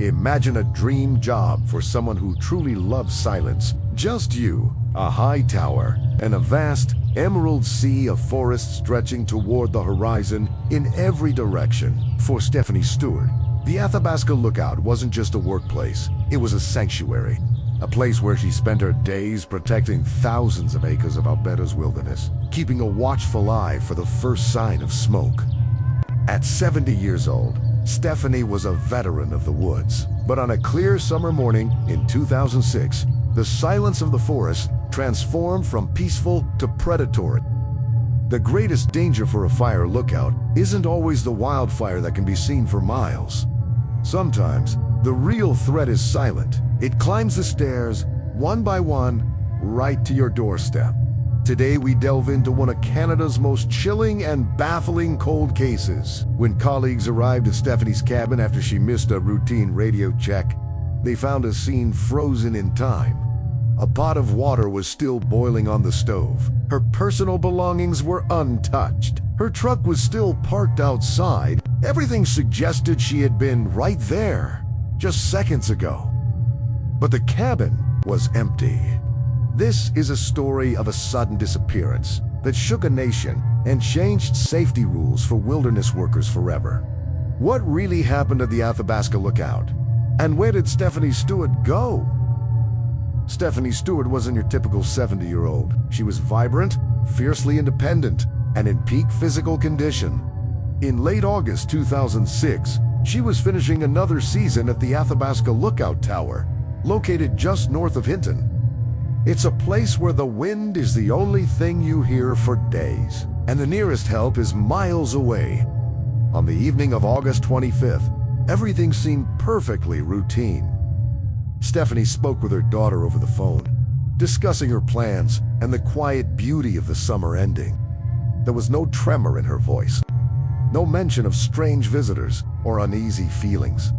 Imagine a dream job for someone who truly loves silence. Just you, a high tower, and a vast, emerald sea of forest stretching toward the horizon in every direction. For Stephanie Stewart, the Athabasca Lookout wasn't just a workplace, it was a sanctuary. A place where she spent her days protecting thousands of acres of Alberta's wilderness, keeping a watchful eye for the first sign of smoke. At 70 years old, Stephanie was a veteran of the woods. But on a clear summer morning in 2006, the silence of the forest transformed from peaceful to predatory. The greatest danger for a fire lookout isn't always the wildfire that can be seen for miles. Sometimes, the real threat is silent. It climbs the stairs, one by one, right to your doorstep. Today we delve into one of Canada's most chilling and baffling cold cases. When colleagues arrived at Stephanie's cabin after she missed a routine radio check, they found a scene frozen in time. A pot of water was still boiling on the stove. Her personal belongings were untouched. Her truck was still parked outside. Everything suggested she had been right there, just seconds ago. But the cabin was empty. This is a story of a sudden disappearance that shook a nation and changed safety rules for wilderness workers forever. What really happened at the Athabasca Lookout? And where did Stephanie Stewart go? Stephanie Stewart wasn't your typical 70-year-old. She was vibrant, fiercely independent, and in peak physical condition. In late August 2006, she was finishing another season at the Athabasca Lookout Tower, located just north of Hinton. It's a place where the wind is the only thing you hear for days, and the nearest help is miles away. On the evening of August 25th, everything seemed perfectly routine. Stephanie spoke with her daughter over the phone, discussing her plans and the quiet beauty of the summer ending. There was no tremor in her voice, no mention of strange visitors or uneasy feelings.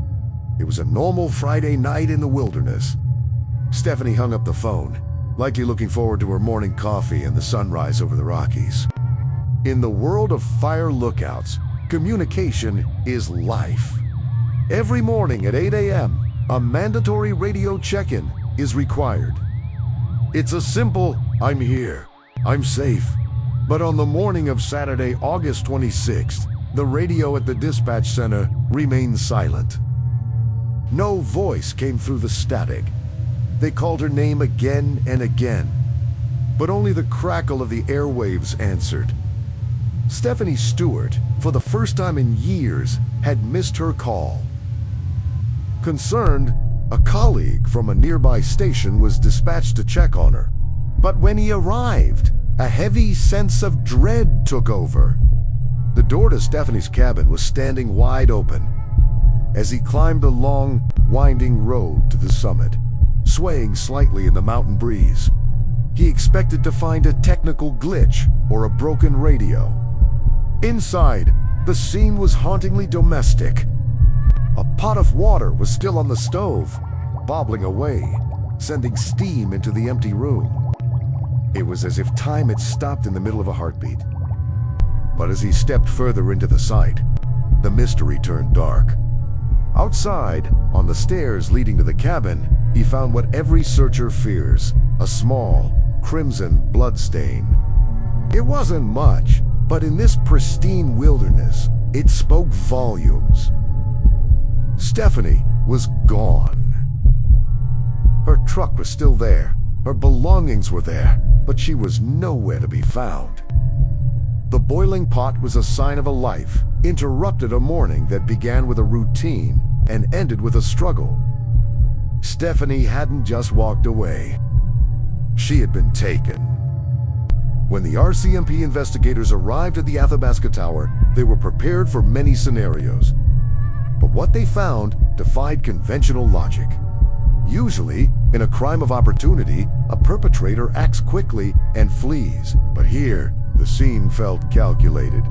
It was a normal Friday night in the wilderness. Stephanie hung up the phone, likely looking forward to her morning coffee and the sunrise over the Rockies. In the world of fire lookouts, communication is life. Every morning at 8 a.m., a mandatory radio check-in is required. It's a simple, "I'm here, I'm safe." But on the morning of Saturday, August 26th, the radio at the dispatch center remained silent. No voice came through the static. They called her name again and again, but only the crackle of the airwaves answered. Stephanie Stewart, for the first time in years, had missed her call. Concerned, a colleague from a nearby station was dispatched to check on her. But when he arrived, a heavy sense of dread took over. The door to Stephanie's cabin was standing wide open. As he climbed the long, winding road to the summit, swaying slightly in the mountain breeze, he expected to find a technical glitch or a broken radio. Inside, the scene was hauntingly domestic. A pot of water was still on the stove, bobbling away, sending steam into the empty room. It was as if time had stopped in the middle of a heartbeat. But as he stepped further into the site, the mystery turned dark. Outside, on the stairs leading to the cabin, he found what every searcher fears, a small, crimson bloodstain. It wasn't much, but in this pristine wilderness, it spoke volumes. Stephanie was gone. Her truck was still there, her belongings were there, but she was nowhere to be found. The boiling pot was a sign of a life, interrupted a morning that began with a routine and ended with a struggle. Stephanie hadn't just walked away. She had been taken. When the RCMP investigators arrived at the Athabasca Tower, they were prepared for many scenarios. But what they found defied conventional logic. Usually, in a crime of opportunity, a perpetrator acts quickly and flees. But here, the scene felt calculated.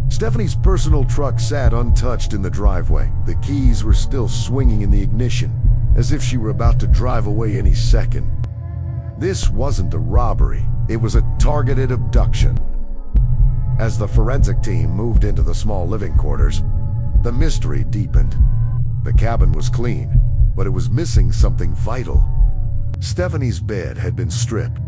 Stephanie's personal truck sat untouched in the driveway. The keys were still swinging in the ignition, as if she were about to drive away any second. This wasn't a robbery, it was a targeted abduction. As the forensic team moved into the small living quarters, the mystery deepened. The cabin was clean, but it was missing something vital. Stephanie's bed had been stripped.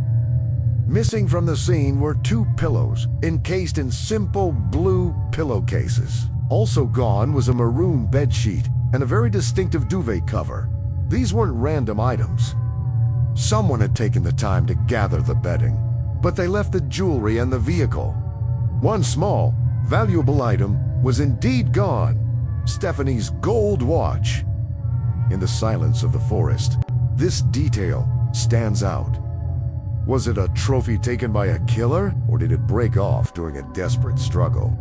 Missing from the scene were 2 pillows, encased in simple blue pillowcases. Also gone was a maroon bedsheet and a very distinctive duvet cover. These weren't random items. Someone had taken the time to gather the bedding, but they left the jewelry and the vehicle. One small, valuable item was indeed gone: Stephanie's gold watch. In the silence of the forest, this detail stands out. Was it a trophy taken by a killer, or did it break off during a desperate struggle?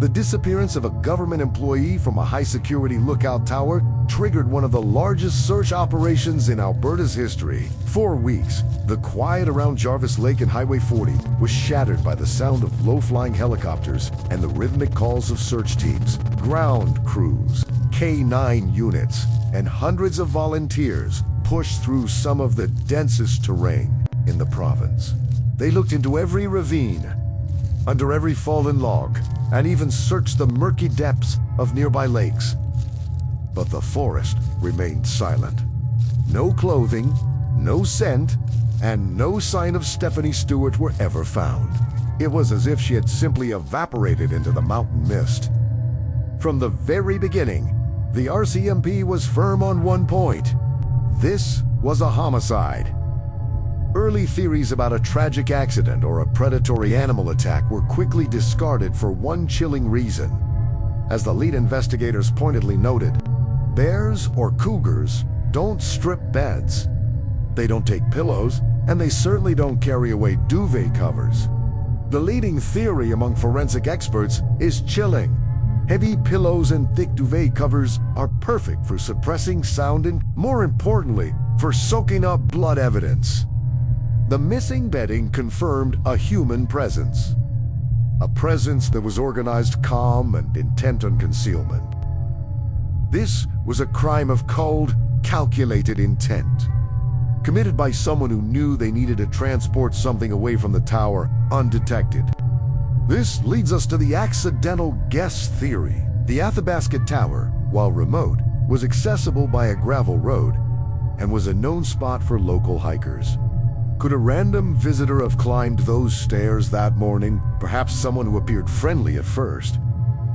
The disappearance of a government employee from a high-security lookout tower triggered one of the largest search operations in Alberta's history. For weeks, the quiet around Jarvis Lake and Highway 40 was shattered by the sound of low-flying helicopters and the rhythmic calls of search teams, ground crews, K-9 units, and hundreds of volunteers pushed through some of the densest terrain in the province. They looked into every ravine, under every fallen log, and even searched the murky depths of nearby lakes. But the forest remained silent. No clothing, no scent, and no sign of Stephanie Stewart were ever found. It was as if she had simply evaporated into the mountain mist. From the very beginning, the RCMP was firm on one point: this was a homicide. Early theories about a tragic accident or a predatory animal attack were quickly discarded for one chilling reason. As the lead investigators pointedly noted, bears or cougars don't strip beds. They don't take pillows, and they certainly don't carry away duvet covers. The leading theory among forensic experts is chilling. Heavy pillows and thick duvet covers are perfect for suppressing sound and, more importantly, for soaking up blood evidence. The missing bedding confirmed a human presence. A presence that was organized, calm, and intent on concealment. This was a crime of cold, calculated intent, committed by someone who knew they needed to transport something away from the tower undetected. This leads us to the accidental guess theory. The Athabasca Tower, while remote, was accessible by a gravel road and was a known spot for local hikers. Could a random visitor have climbed those stairs that morning? Perhaps someone who appeared friendly at first.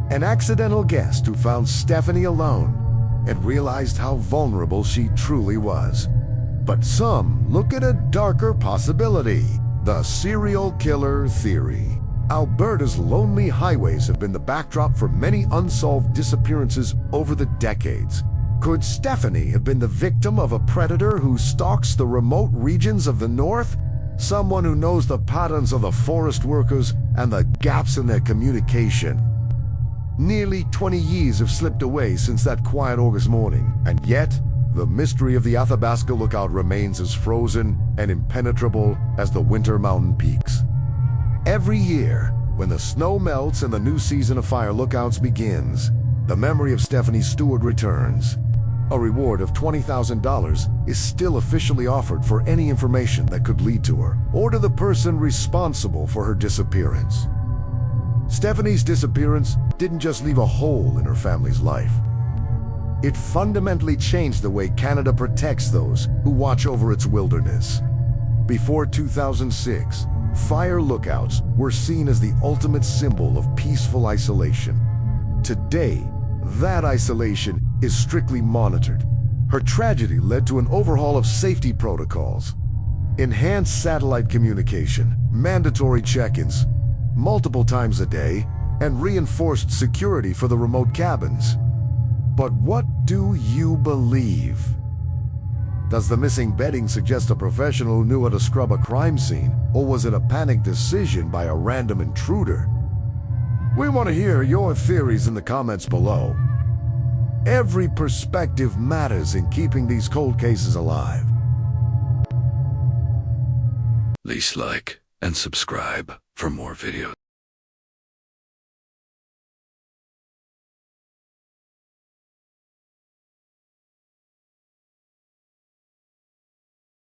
An accidental guest who found Stephanie alone and realized how vulnerable she truly was. But some look at a darker possibility: the serial killer theory. Alberta's lonely highways have been the backdrop for many unsolved disappearances over the decades. Could Stephanie have been the victim of a predator who stalks the remote regions of the north? Someone who knows the patterns of the forest workers and the gaps in their communication. Nearly 20 years have slipped away since that quiet August morning, and yet the mystery of the Athabasca Lookout remains as frozen and impenetrable as the winter mountain peaks. Every year, when the snow melts and the new season of fire lookouts begins, the memory of Stephanie Stewart returns. A reward of $20,000 is still officially offered for any information that could lead to her, or to the person responsible for her disappearance. Stephanie's disappearance didn't just leave a hole in her family's life. It fundamentally changed the way Canada protects those who watch over its wilderness. Before 2006, fire lookouts were seen as the ultimate symbol of peaceful isolation. Today, that isolation is strictly monitored. Her tragedy led to an overhaul of safety protocols, enhanced satellite communication, mandatory check-ins multiple times a day, and reinforced security for the remote cabins. But what do you believe? Does the missing bedding suggest a professional who knew how to scrub a crime scene, or was it a panicked decision by a random intruder? We want to hear your theories in the comments below. Every perspective matters in keeping these cold cases alive. Please like and subscribe for more videos.